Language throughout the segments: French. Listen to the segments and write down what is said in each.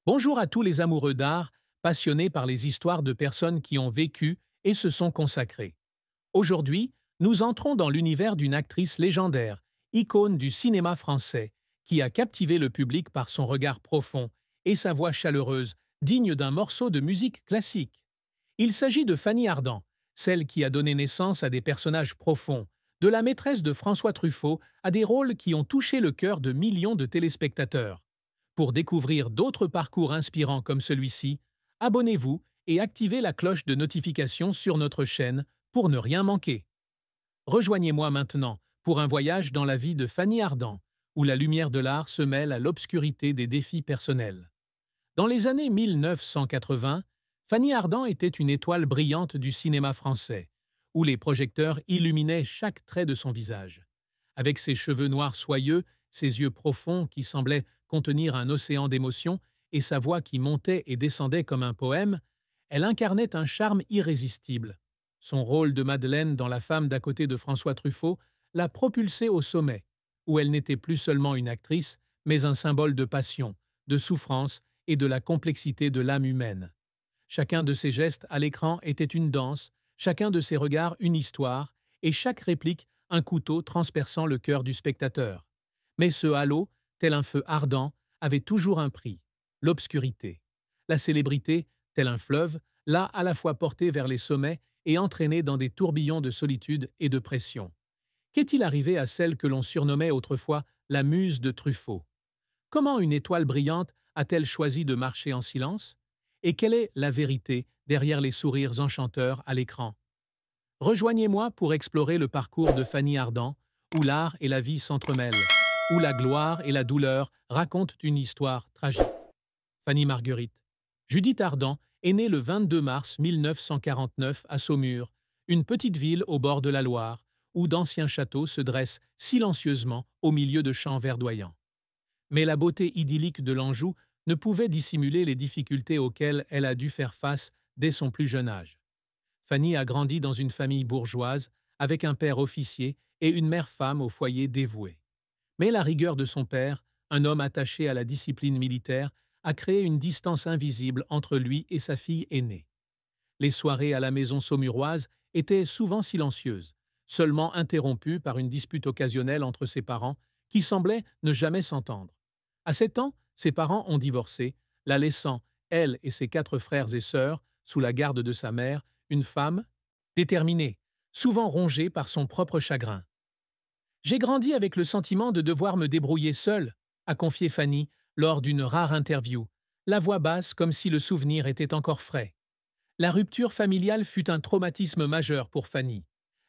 Bonjour à tous les amoureux d'art, passionnés par les histoires de personnes qui ont vécu et se sont consacrées. Aujourd'hui, nous entrons dans l'univers d'une actrice légendaire, icône du cinéma français, qui a captivé le public par son regard profond et sa voix chaleureuse, digne d'un morceau de musique classique. Il s'agit de Fanny Ardant, celle qui a donné naissance à des personnages profonds, de la maîtresse de François Truffaut à des rôles qui ont touché le cœur de millions de téléspectateurs. Pour découvrir d'autres parcours inspirants comme celui-ci, abonnez-vous et activez la cloche de notification sur notre chaîne pour ne rien manquer. Rejoignez-moi maintenant pour un voyage dans la vie de Fanny Ardant, où la lumière de l'art se mêle à l'obscurité des défis personnels. Dans les années 1980, Fanny Ardant était une étoile brillante du cinéma français, où les projecteurs illuminaient chaque trait de son visage. Avec ses cheveux noirs soyeux, ses yeux profonds qui semblaient contenir un océan d'émotions et sa voix qui montait et descendait comme un poème, elle incarnait un charme irrésistible. Son rôle de Madeleine dans La femme d'à côté de François Truffaut l'a propulsée au sommet, où elle n'était plus seulement une actrice, mais un symbole de passion, de souffrance et de la complexité de l'âme humaine. Chacun de ses gestes à l'écran était une danse, chacun de ses regards une histoire, et chaque réplique un couteau transperçant le cœur du spectateur. Mais ce halo, tel un feu ardent, avait toujours un prix, l'obscurité. La célébrité, tel un fleuve, l'a à la fois porté vers les sommets et entraîné dans des tourbillons de solitude et de pression. Qu'est-il arrivé à celle que l'on surnommait autrefois la muse de Truffaut? Comment une étoile brillante a-t-elle choisi de marcher en silence? Et quelle est la vérité derrière les sourires enchanteurs à l'écran? Rejoignez-moi pour explorer le parcours de Fanny Ardant, où l'art et la vie s'entremêlent, où la gloire et la douleur racontent une histoire tragique. Fanny Marguerite. Judith Ardant est née le 22 mars 1949 à Saumur, une petite ville au bord de la Loire, où d'anciens châteaux se dressent silencieusement au milieu de champs verdoyants. Mais la beauté idyllique de l'Anjou ne pouvait dissimuler les difficultés auxquelles elle a dû faire face dès son plus jeune âge. Fanny a grandi dans une famille bourgeoise, avec un père officier et une mère femme au foyer dévouée. Mais la rigueur de son père, un homme attaché à la discipline militaire, a créé une distance invisible entre lui et sa fille aînée. Les soirées à la maison saumuroise étaient souvent silencieuses, seulement interrompues par une dispute occasionnelle entre ses parents qui semblaient ne jamais s'entendre. À 7 ans, ses parents ont divorcé, la laissant, elle et ses 4 frères et sœurs, sous la garde de sa mère, une femme déterminée, souvent rongée par son propre chagrin. J'ai grandi avec le sentiment de devoir me débrouiller seule, a confié Fanny lors d'une rare interview, la voix basse comme si le souvenir était encore frais. La rupture familiale fut un traumatisme majeur pour Fanny.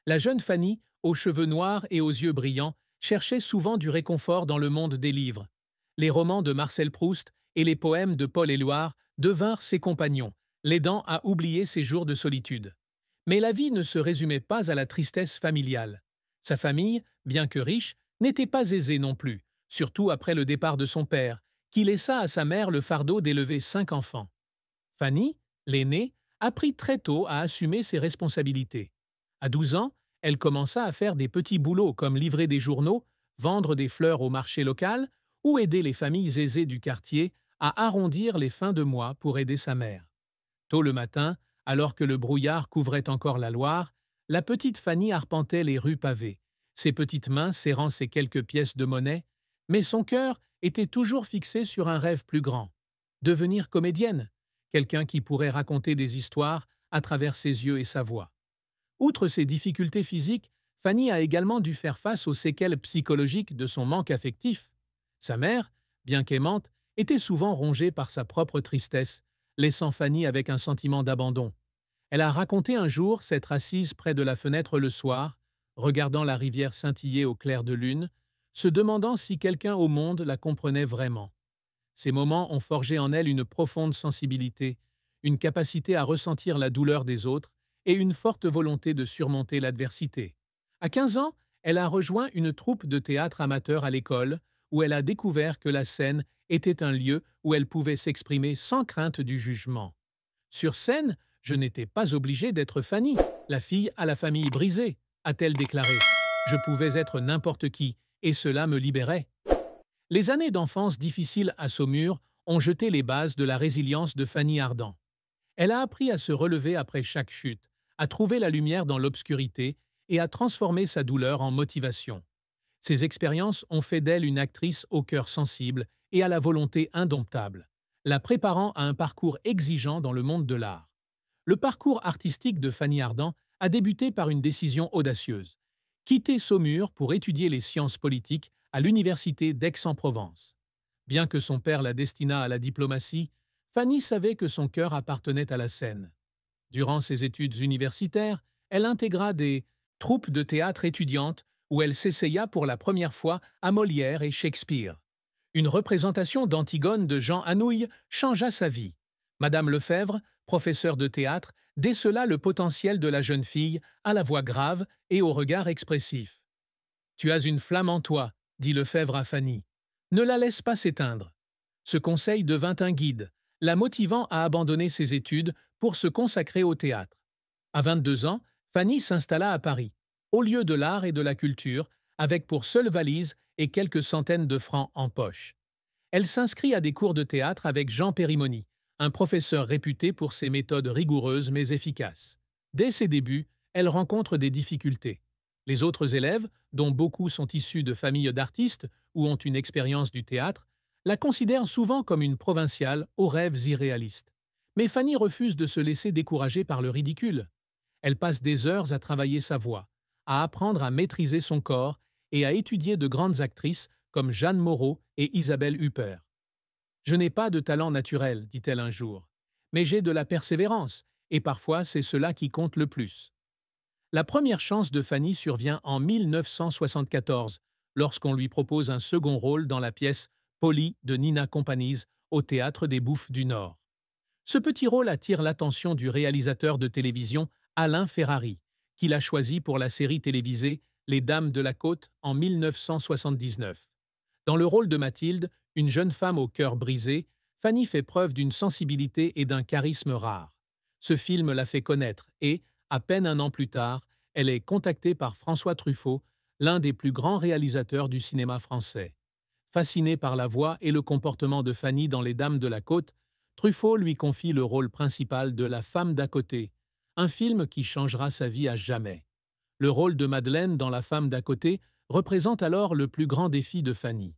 La jeune Fanny, aux cheveux noirs et aux yeux brillants, cherchait souvent du réconfort dans le monde des livres. Les romans de Marcel Proust et les poèmes de Paul Éluard devinrent ses compagnons, l'aidant à oublier ses jours de solitude. Mais la vie ne se résumait pas à la tristesse familiale. Sa famille, bien que riche, n'était pas aisée non plus, surtout après le départ de son père, qui laissa à sa mère le fardeau d'élever 5 enfants. Fanny, l'aînée, apprit très tôt à assumer ses responsabilités. À 12 ans, elle commença à faire des petits boulots comme livrer des journaux, vendre des fleurs au marché local ou aider les familles aisées du quartier à arrondir les fins de mois pour aider sa mère. Tôt le matin, alors que le brouillard couvrait encore la Loire, la petite Fanny arpentait les rues pavées, ses petites mains serrant ses quelques pièces de monnaie, mais son cœur était toujours fixé sur un rêve plus grand. Devenir comédienne, quelqu'un qui pourrait raconter des histoires à travers ses yeux et sa voix. Outre ses difficultés physiques, Fanny a également dû faire face aux séquelles psychologiques de son manque affectif. Sa mère, bien qu'aimante, était souvent rongée par sa propre tristesse, laissant Fanny avec un sentiment d'abandon. Elle a raconté un jour s'être assise près de la fenêtre le soir, regardant la rivière scintiller au clair de lune, se demandant si quelqu'un au monde la comprenait vraiment. Ces moments ont forgé en elle une profonde sensibilité, une capacité à ressentir la douleur des autres et une forte volonté de surmonter l'adversité. À 15 ans, elle a rejoint une troupe de théâtre amateur à l'école, où elle a découvert que la scène était un lieu où elle pouvait s'exprimer sans crainte du jugement. Sur scène, je n'étais pas obligée d'être Fanny, la fille à la famille brisée, a-t-elle déclaré. Je pouvais être n'importe qui, et cela me libérait. Les années d'enfance difficiles à Saumur ont jeté les bases de la résilience de Fanny Ardant. Elle a appris à se relever après chaque chute, à trouver la lumière dans l'obscurité et à transformer sa douleur en motivation. Ces expériences ont fait d'elle une actrice au cœur sensible et à la volonté indomptable, la préparant à un parcours exigeant dans le monde de l'art. Le parcours artistique de Fanny Ardant a débuté par une décision audacieuse: quitter Saumur pour étudier les sciences politiques à l'université d'Aix-en-Provence. Bien que son père la destinât à la diplomatie, Fanny savait que son cœur appartenait à la scène. Durant ses études universitaires, elle intégra des troupes de théâtre étudiantes où elle s'essaya pour la première fois à Molière et Shakespeare. Une représentation d'Antigone de Jean Anouilh changea sa vie. Madame Lefebvre, professeure de théâtre, décela le potentiel de la jeune fille à la voix grave et au regard expressif. « Tu as une flamme en toi », dit Lefebvre à Fanny. « Ne la laisse pas s'éteindre. » Ce conseil devint un guide, la motivant à abandonner ses études pour se consacrer au théâtre. À 22 ans, Fanny s'installa à Paris, au lieu de l'art et de la culture, avec pour seule valise et quelques centaines de francs en poche. Elle s'inscrit à des cours de théâtre avec Jean Périmoni, un professeur réputé pour ses méthodes rigoureuses mais efficaces. Dès ses débuts, elle rencontre des difficultés. Les autres élèves, dont beaucoup sont issus de familles d'artistes ou ont une expérience du théâtre, la considèrent souvent comme une provinciale aux rêves irréalistes. Mais Fanny refuse de se laisser décourager par le ridicule. Elle passe des heures à travailler sa voix, à apprendre à maîtriser son corps et à étudier de grandes actrices comme Jeanne Moreau et Isabelle Huppert. « Je n'ai pas de talent naturel, dit-elle un jour, mais j'ai de la persévérance, et parfois c'est cela qui compte le plus. » La première chance de Fanny survient en 1974, lorsqu'on lui propose un second rôle dans la pièce Polly de Nina Companys au Théâtre des Bouffes du Nord. Ce petit rôle attire l'attention du réalisateur de télévision Alain Ferrari, qui l'a choisi pour la série télévisée Les Dames de la Côte en 1979. Dans le rôle de Mathilde, une jeune femme au cœur brisé, Fanny fait preuve d'une sensibilité et d'un charisme rares. Ce film la fait connaître et, à peine un an plus tard, elle est contactée par François Truffaut, l'un des plus grands réalisateurs du cinéma français. Fasciné par la voix et le comportement de Fanny dans Les Dames de la Côte, Truffaut lui confie le rôle principal de La femme d'à côté, un film qui changera sa vie à jamais. Le rôle de Madeleine dans La femme d'à côté représente alors le plus grand défi de Fanny.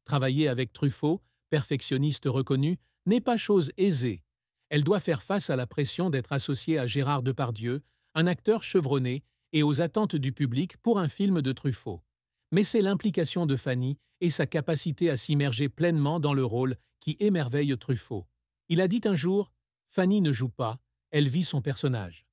Travailler avec Truffaut, perfectionniste reconnu, n'est pas chose aisée. Elle doit faire face à la pression d'être associée à Gérard Depardieu, un acteur chevronné, et aux attentes du public pour un film de Truffaut. Mais c'est l'implication de Fanny et sa capacité à s'immerger pleinement dans le rôle qui émerveille Truffaut. Il a dit un jour « Fanny ne joue pas, elle vit son personnage ».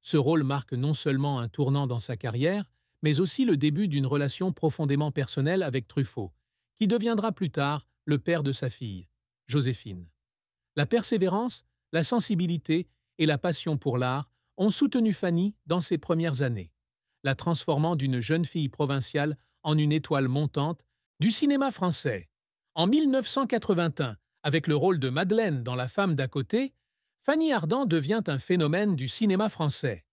Ce rôle marque non seulement un tournant dans sa carrière, mais aussi le début d'une relation profondément personnelle avec Truffaut, qui deviendra plus tard le père de sa fille, Joséphine. La persévérance, la sensibilité et la passion pour l'art ont soutenu Fanny dans ses premières années, la transformant d'une jeune fille provinciale en une étoile montante du cinéma français. En 1981, avec le rôle de Madeleine dans La femme d'à côté, Fanny Ardant devient un phénomène du cinéma français.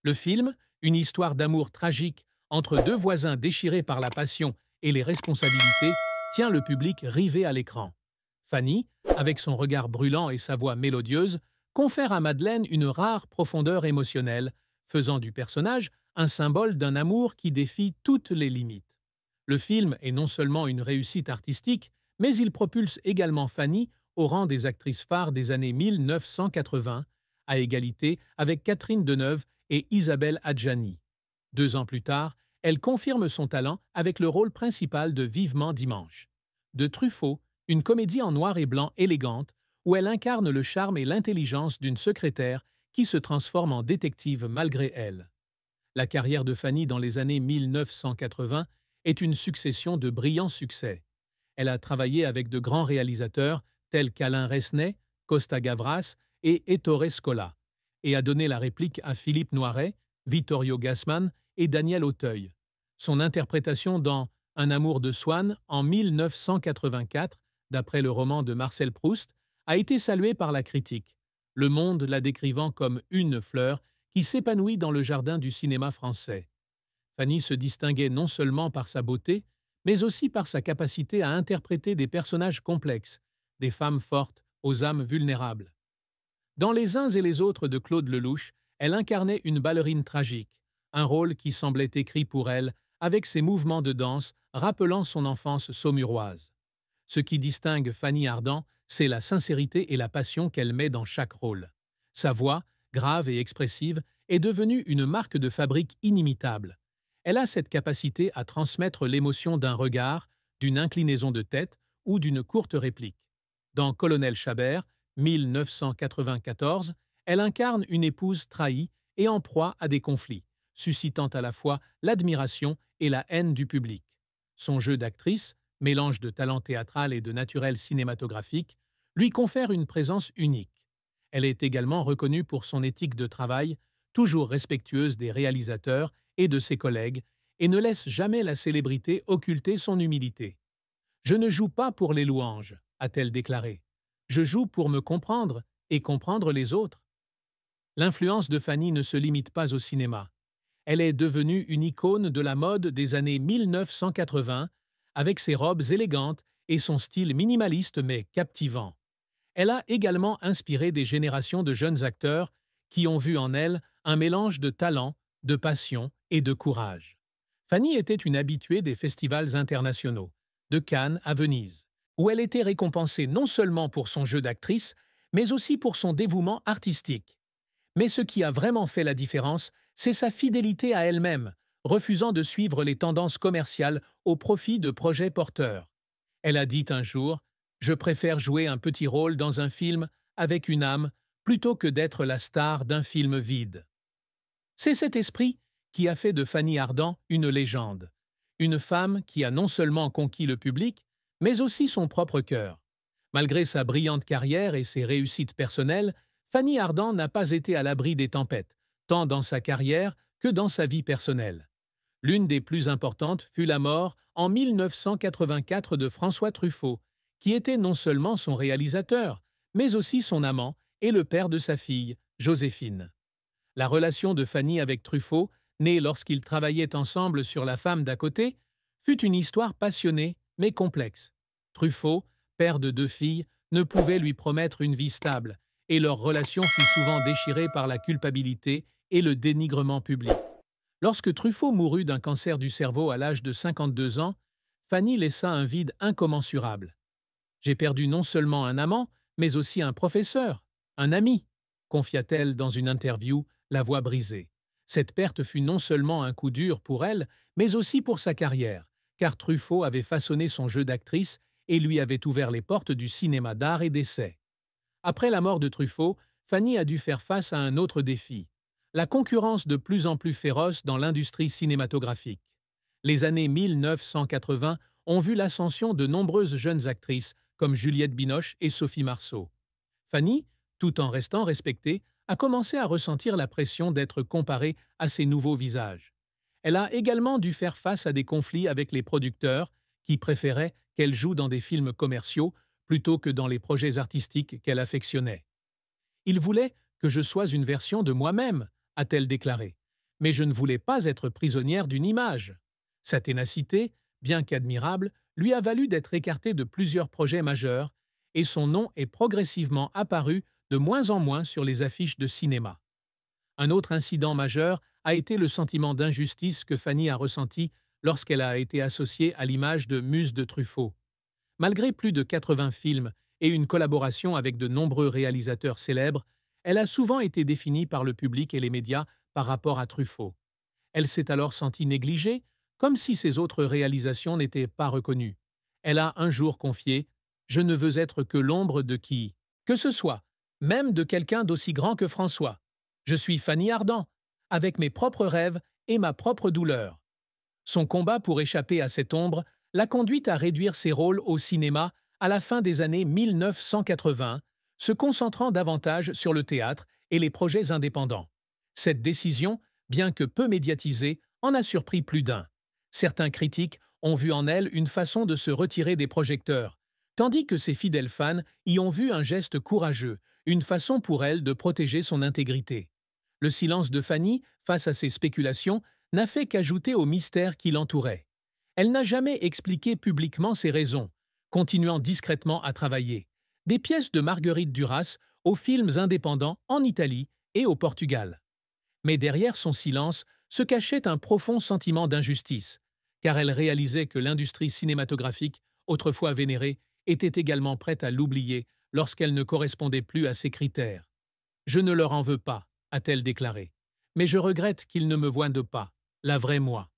Le film, une histoire d'amour tragique entre deux voisins déchirés par la passion et les responsabilités, tient le public rivé à l'écran. Fanny, avec son regard brûlant et sa voix mélodieuse, confère à Madeleine une rare profondeur émotionnelle, faisant du personnage un symbole d'un amour qui défie toutes les limites. Le film est non seulement une réussite artistique, mais il propulse également Fanny au rang des actrices phares des années 1980, à égalité avec Catherine Deneuve et Isabelle Adjani. 2 ans plus tard, elle confirme son talent avec le rôle principal de Vivement dimanche. De Truffaut, une comédie en noir et blanc élégante, où elle incarne le charme et l'intelligence d'une secrétaire qui se transforme en détective malgré elle. La carrière de Fanny dans les années 1980 est une succession de brillants succès. Elle a travaillé avec de grands réalisateurs tels qu'Alain Resnais, Costa Gavras et Ettore Scola, et a donné la réplique à Philippe Noiret, Vittorio Gassman et Daniel Auteuil. Son interprétation dans Un amour de Swann en 1984, d'après le roman de Marcel Proust, a été saluée par la critique, Le Monde la décrivant comme une fleur qui s'épanouit dans le jardin du cinéma français. Fanny se distinguait non seulement par sa beauté, mais aussi par sa capacité à interpréter des personnages complexes, des femmes fortes aux âmes vulnérables. Dans Les uns et les autres de Claude Lelouch, elle incarnait une ballerine tragique, un rôle qui semblait écrit pour elle, avec ses mouvements de danse rappelant son enfance saumuroise. Ce qui distingue Fanny Ardant, c'est la sincérité et la passion qu'elle met dans chaque rôle. Sa voix, grave et expressive, est devenue une marque de fabrique inimitable. Elle a cette capacité à transmettre l'émotion d'un regard, d'une inclinaison de tête ou d'une courte réplique. Dans Colonel Chabert, 1994, elle incarne une épouse trahie et en proie à des conflits, suscitant à la fois l'admiration et la haine du public. Son jeu d'actrice, mélange de talent théâtral et de naturel cinématographique, lui confère une présence unique. Elle est également reconnue pour son éthique de travail, toujours respectueuse des réalisateurs et de ses collègues, et ne laisse jamais la célébrité occulter son humilité. « Je ne joue pas pour les louanges », a-t-elle déclaré. « Je joue pour me comprendre et comprendre les autres. » L'influence de Fanny ne se limite pas au cinéma. Elle est devenue une icône de la mode des années 1980, avec ses robes élégantes et son style minimaliste mais captivant. Elle a également inspiré des générations de jeunes acteurs qui ont vu en elle un mélange de talent, de passion et de courage. Fanny était une habituée des festivals internationaux, de Cannes à Venise, où elle était récompensée non seulement pour son jeu d'actrice, mais aussi pour son dévouement artistique. Mais ce qui a vraiment fait la différence, c'est sa fidélité à elle-même, refusant de suivre les tendances commerciales au profit de projets porteurs. Elle a dit un jour « Je préfère jouer un petit rôle dans un film avec une âme plutôt que d'être la star d'un film vide. » C'est cet esprit qui a fait de Fanny Ardant une légende, une femme qui a non seulement conquis le public, mais aussi son propre cœur. Malgré sa brillante carrière et ses réussites personnelles, Fanny Ardant n'a pas été à l'abri des tempêtes, tant dans sa carrière que dans sa vie personnelle. L'une des plus importantes fut la mort en 1984 de François Truffaut, qui était non seulement son réalisateur, mais aussi son amant et le père de sa fille, Joséphine. La relation de Fanny avec Truffaut, née lorsqu'ils travaillaient ensemble sur La femme d'à côté, fut une histoire passionnée mais complexe. Truffaut, père de 2 filles, ne pouvait lui promettre une vie stable, et leur relation fut souvent déchirée par la culpabilité et le dénigrement public. Lorsque Truffaut mourut d'un cancer du cerveau à l'âge de 52 ans, Fanny laissa un vide incommensurable. « J'ai perdu non seulement un amant, mais aussi un professeur, un ami », confia-t-elle dans une interview, la voix brisée. Cette perte fut non seulement un coup dur pour elle, mais aussi pour sa carrière, car Truffaut avait façonné son jeu d'actrice et lui avait ouvert les portes du cinéma d'art et d'essai. Après la mort de Truffaut, Fanny a dû faire face à un autre défi, la concurrence de plus en plus féroce dans l'industrie cinématographique. Les années 1980 ont vu l'ascension de nombreuses jeunes actrices comme Juliette Binoche et Sophie Marceau. Fanny, tout en restant respectée, a commencé à ressentir la pression d'être comparée à ces nouveaux visages. Elle a également dû faire face à des conflits avec les producteurs qui préféraient qu'elle joue dans des films commerciaux plutôt que dans les projets artistiques qu'elle affectionnait. « Ils voulaient que je sois une version de moi-même », a-t-elle déclaré, « mais je ne voulais pas être prisonnière d'une image. » Sa ténacité, bien qu'admirable, lui a valu d'être écartée de plusieurs projets majeurs et son nom est progressivement apparu de moins en moins sur les affiches de cinéma. Un autre incident majeur a été le sentiment d'injustice que Fanny a ressenti lorsqu'elle a été associée à l'image de muse de Truffaut. Malgré plus de 80 films et une collaboration avec de nombreux réalisateurs célèbres, elle a souvent été définie par le public et les médias par rapport à Truffaut. Elle s'est alors sentie négligée, comme si ses autres réalisations n'étaient pas reconnues. Elle a un jour confié « Je ne veux être que l'ombre de qui que ce soit, même de quelqu'un d'aussi grand que François. Je suis Fanny Ardant, avec mes propres rêves et ma propre douleur. » Son combat pour échapper à cette ombre l'a conduite à réduire ses rôles au cinéma à la fin des années 1980, se concentrant davantage sur le théâtre et les projets indépendants. Cette décision, bien que peu médiatisée, en a surpris plus d'un. Certains critiques ont vu en elle une façon de se retirer des projecteurs, tandis que ses fidèles fans y ont vu un geste courageux, une façon pour elle de protéger son intégrité. Le silence de Fanny, face à ces spéculations, n'a fait qu'ajouter au mystère qui l'entourait. Elle n'a jamais expliqué publiquement ses raisons, continuant discrètement à travailler. des pièces de Marguerite Duras aux films indépendants en Italie et au Portugal. Mais derrière son silence se cachait un profond sentiment d'injustice, car elle réalisait que l'industrie cinématographique, autrefois vénérée, était également prête à l'oublier lorsqu'elle ne correspondait plus à ses critères. « Je ne leur en veux pas », a-t-elle déclaré, « mais je regrette qu'ils ne me voient pas, la vraie moi. »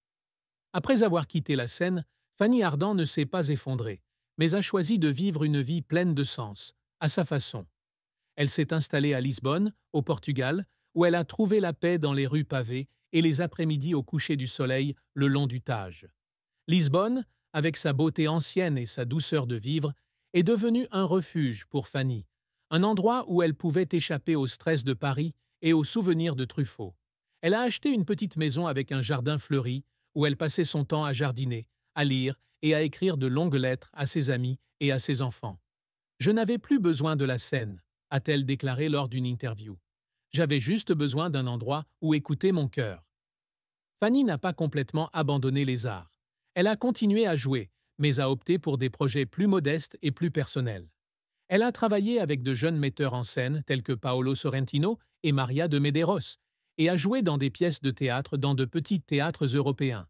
Après avoir quitté la scène, Fanny Ardant ne s'est pas effondrée, mais a choisi de vivre une vie pleine de sens, à sa façon. Elle s'est installée à Lisbonne, au Portugal, où elle a trouvé la paix dans les rues pavées et les après-midi au coucher du soleil le long du Tage. Lisbonne, avec sa beauté ancienne et sa douceur de vivre, est devenue un refuge pour Fanny, un endroit où elle pouvait échapper au stress de Paris et aux souvenirs de Truffaut. Elle a acheté une petite maison avec un jardin fleuri, où elle passait son temps à jardiner, à lire et à écrire de longues lettres à ses amis et à ses enfants. « Je n'avais plus besoin de la scène », a-t-elle déclaré lors d'une interview. « J'avais juste besoin d'un endroit où écouter mon cœur. » Fanny n'a pas complètement abandonné les arts. Elle a continué à jouer, mais a opté pour des projets plus modestes et plus personnels. Elle a travaillé avec de jeunes metteurs en scène tels que Paolo Sorrentino et Maria de Medeiros, et a joué dans des pièces de théâtre dans de petits théâtres européens.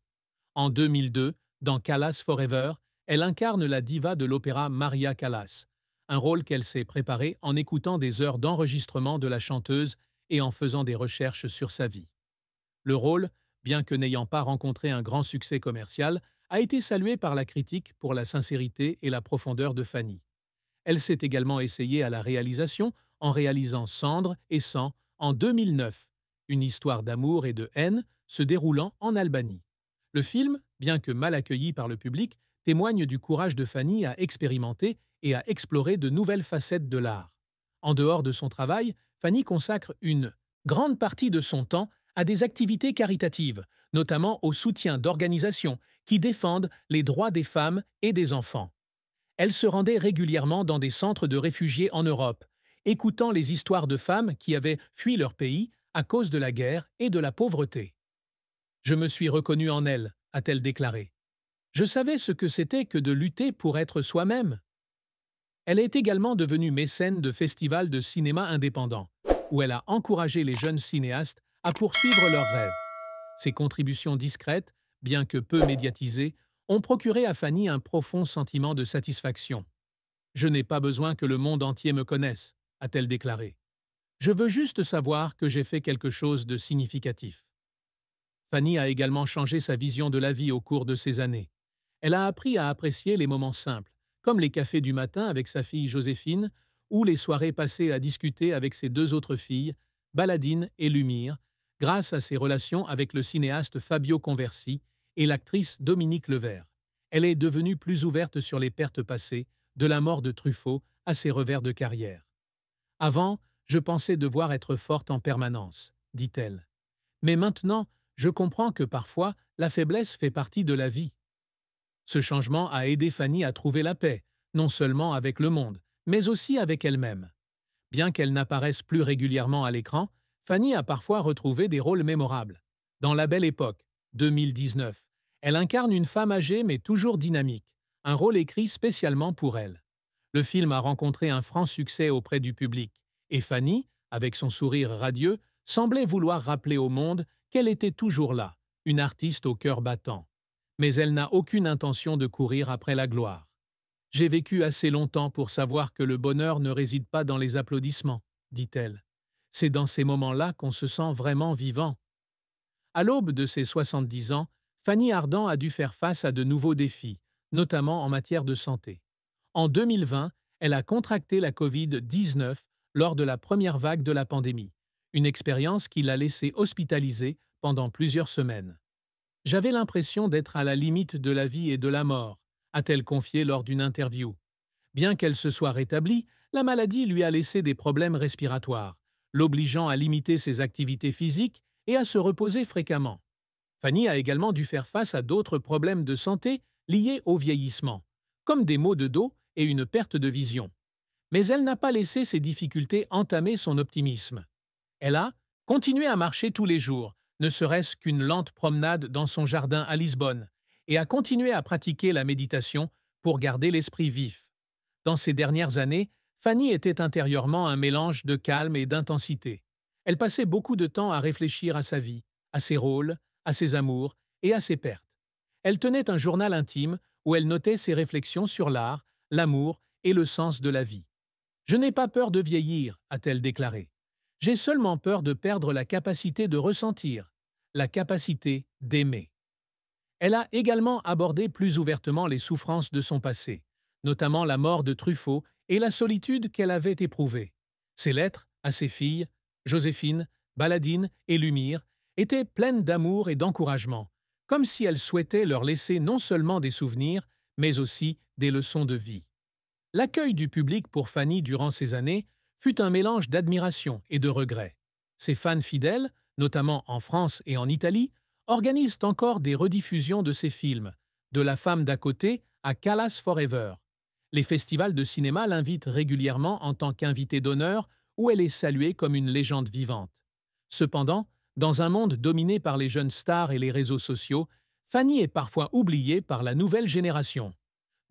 En 2002, dans Callas Forever, elle incarne la diva de l'opéra Maria Callas, un rôle qu'elle s'est préparé en écoutant des heures d'enregistrement de la chanteuse et en faisant des recherches sur sa vie. Le rôle, bien que n'ayant pas rencontré un grand succès commercial, a été salué par la critique pour la sincérité et la profondeur de Fanny. Elle s'est également essayée à la réalisation en réalisant Cendre et Sang en 2009, une histoire d'amour et de haine se déroulant en Albanie. Le film, bien que mal accueilli par le public, témoigne du courage de Fanny à expérimenter et à explorer de nouvelles facettes de l'art. En dehors de son travail, Fanny consacre une grande partie de son temps à des activités caritatives, notamment au soutien d'organisations qui défendent les droits des femmes et des enfants. Elle se rendait régulièrement dans des centres de réfugiés en Europe, écoutant les histoires de femmes qui avaient fui leur pays à cause de la guerre et de la pauvreté. « Je me suis reconnue en elle », a-t-elle déclaré. « Je savais ce que c'était que de lutter pour être soi-même. » Elle est également devenue mécène de festivals de cinéma indépendants, où elle a encouragé les jeunes cinéastes à poursuivre leurs rêves. Ses contributions discrètes, bien que peu médiatisées, ont procuré à Fanny un profond sentiment de satisfaction. « Je n'ai pas besoin que le monde entier me connaisse », a-t-elle déclaré. « Je veux juste savoir que j'ai fait quelque chose de significatif. » Fanny a également changé sa vision de la vie au cours de ces années. Elle a appris à apprécier les moments simples, comme les cafés du matin avec sa fille Joséphine ou les soirées passées à discuter avec ses deux autres filles, Baladine et Lumire, grâce à ses relations avec le cinéaste Fabio Conversi et l'actrice Dominique Levert. Elle est devenue plus ouverte sur les pertes passées, de la mort de Truffaut à ses revers de carrière. « Avant, je pensais devoir être forte en permanence, » dit-elle. « Mais maintenant, je comprends que parfois, la faiblesse fait partie de la vie. » Ce changement a aidé Fanny à trouver la paix, non seulement avec le monde, mais aussi avec elle-même. Bien qu'elle n'apparaisse plus régulièrement à l'écran, Fanny a parfois retrouvé des rôles mémorables. Dans La Belle Époque, 2019, elle incarne une femme âgée mais toujours dynamique, un rôle écrit spécialement pour elle. Le film a rencontré un franc succès auprès du public, et Fanny, avec son sourire radieux, semblait vouloir rappeler au monde qu'elle était toujours là, une artiste au cœur battant. Mais elle n'a aucune intention de courir après la gloire. « J'ai vécu assez longtemps pour savoir que le bonheur ne réside pas dans les applaudissements, » dit-elle. « C'est dans ces moments-là qu'on se sent vraiment vivant. » À l'aube de ses 70 ans, Fanny Ardant a dû faire face à de nouveaux défis, notamment en matière de santé. En 2020, elle a contracté la Covid-19 lors de la première vague de la pandémie, une expérience qui l'a laissée hospitalisée pendant plusieurs semaines. « J'avais l'impression d'être à la limite de la vie et de la mort », a-t-elle confié lors d'une interview. Bien qu'elle se soit rétablie, la maladie lui a laissé des problèmes respiratoires, l'obligeant à limiter ses activités physiques et à se reposer fréquemment. Fanny a également dû faire face à d'autres problèmes de santé liés au vieillissement, comme des maux de dos et une perte de vision. Mais elle n'a pas laissé ces difficultés entamer son optimisme. Elle a continué à marcher tous les jours, ne serait-ce qu'une lente promenade dans son jardin à Lisbonne, et a continué à pratiquer la méditation pour garder l'esprit vif. Dans ces dernières années, Fanny était intérieurement un mélange de calme et d'intensité. Elle passait beaucoup de temps à réfléchir à sa vie, à ses rôles, à ses amours et à ses pertes. Elle tenait un journal intime où elle notait ses réflexions sur l'art, l'amour et le sens de la vie. « Je n'ai pas peur de vieillir », a-t-elle déclaré. « J'ai seulement peur de perdre la capacité de ressentir, la capacité d'aimer. » Elle a également abordé plus ouvertement les souffrances de son passé, notamment la mort de Truffaut et la solitude qu'elle avait éprouvée. Ses lettres à ses filles, Joséphine, Baladine et Lumire, étaient pleines d'amour et d'encouragement, comme si elle souhaitait leur laisser non seulement des souvenirs, mais aussi des leçons de vie. L'accueil du public pour Fanny durant ces années fut un mélange d'admiration et de regret. Ses fans fidèles, notamment en France et en Italie, organisent encore des rediffusions de ses films, de La femme d'à côté à Callas Forever. Les festivals de cinéma l'invitent régulièrement en tant qu'invitée d'honneur où elle est saluée comme une légende vivante. Cependant, dans un monde dominé par les jeunes stars et les réseaux sociaux, Fanny est parfois oubliée par la nouvelle génération.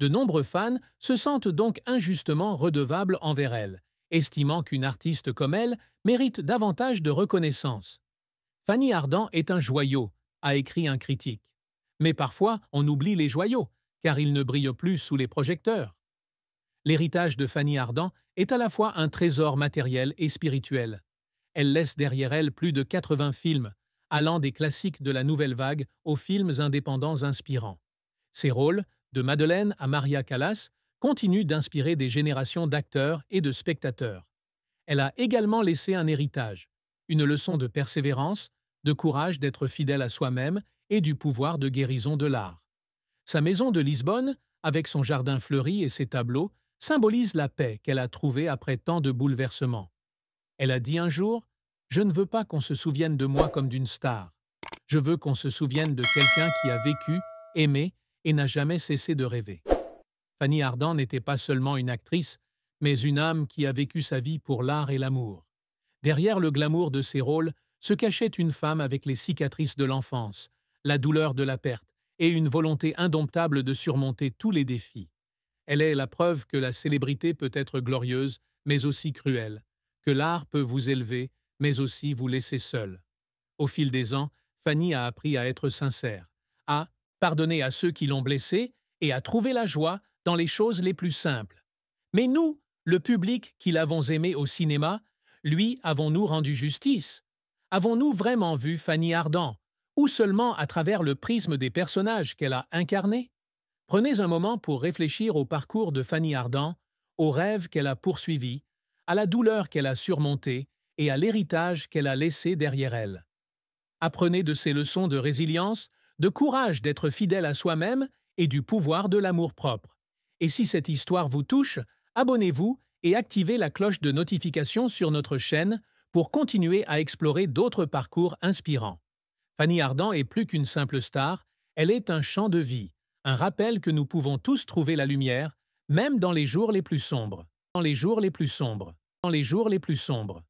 De nombreux fans se sentent donc injustement redevables envers elle, estimant qu'une artiste comme elle mérite davantage de reconnaissance. Fanny Ardant est un joyau, a écrit un critique. Mais parfois, on oublie les joyaux, car ils ne brillent plus sous les projecteurs. L'héritage de Fanny Ardant est à la fois un trésor matériel et spirituel. Elle laisse derrière elle plus de 80 films, allant des classiques de la nouvelle vague aux films indépendants inspirants. Ses rôles, de Madeleine à Maria Callas, continuent d'inspirer des générations d'acteurs et de spectateurs. Elle a également laissé un héritage, une leçon de persévérance, de courage d'être fidèle à soi-même et du pouvoir de guérison de l'art. Sa maison de Lisbonne, avec son jardin fleuri et ses tableaux, symbolise la paix qu'elle a trouvée après tant de bouleversements. Elle a dit un jour « Je ne veux pas qu'on se souvienne de moi comme d'une star. Je veux qu'on se souvienne de quelqu'un qui a vécu, aimé et n'a jamais cessé de rêver. » Fanny Ardant n'était pas seulement une actrice, mais une âme qui a vécu sa vie pour l'art et l'amour. Derrière le glamour de ses rôles se cachait une femme avec les cicatrices de l'enfance, la douleur de la perte et une volonté indomptable de surmonter tous les défis. Elle est la preuve que la célébrité peut être glorieuse, mais aussi cruelle, que l'art peut vous élever, mais aussi vous laisser seul. Au fil des ans, Fanny a appris à être sincère, à pardonner à ceux qui l'ont blessée et à trouver la joie dans les choses les plus simples. Mais nous, le public qui l'avons aimé au cinéma, lui, avons-nous rendu justice? Avons-nous vraiment vu Fanny Ardant, ou seulement à travers le prisme des personnages qu'elle a incarnés? Prenez un moment pour réfléchir au parcours de Fanny Ardant, aux rêves qu'elle a poursuivis, à la douleur qu'elle a surmontée et à l'héritage qu'elle a laissé derrière elle. Apprenez de ses leçons de résilience, de courage d'être fidèle à soi-même et du pouvoir de l'amour-propre. Et si cette histoire vous touche, abonnez-vous et activez la cloche de notification sur notre chaîne pour continuer à explorer d'autres parcours inspirants. Fanny Ardant est plus qu'une simple star, elle est un chant de vie, un rappel que nous pouvons tous trouver la lumière, même dans les jours les plus sombres. Dans les jours les plus sombres. Dans les jours les plus sombres.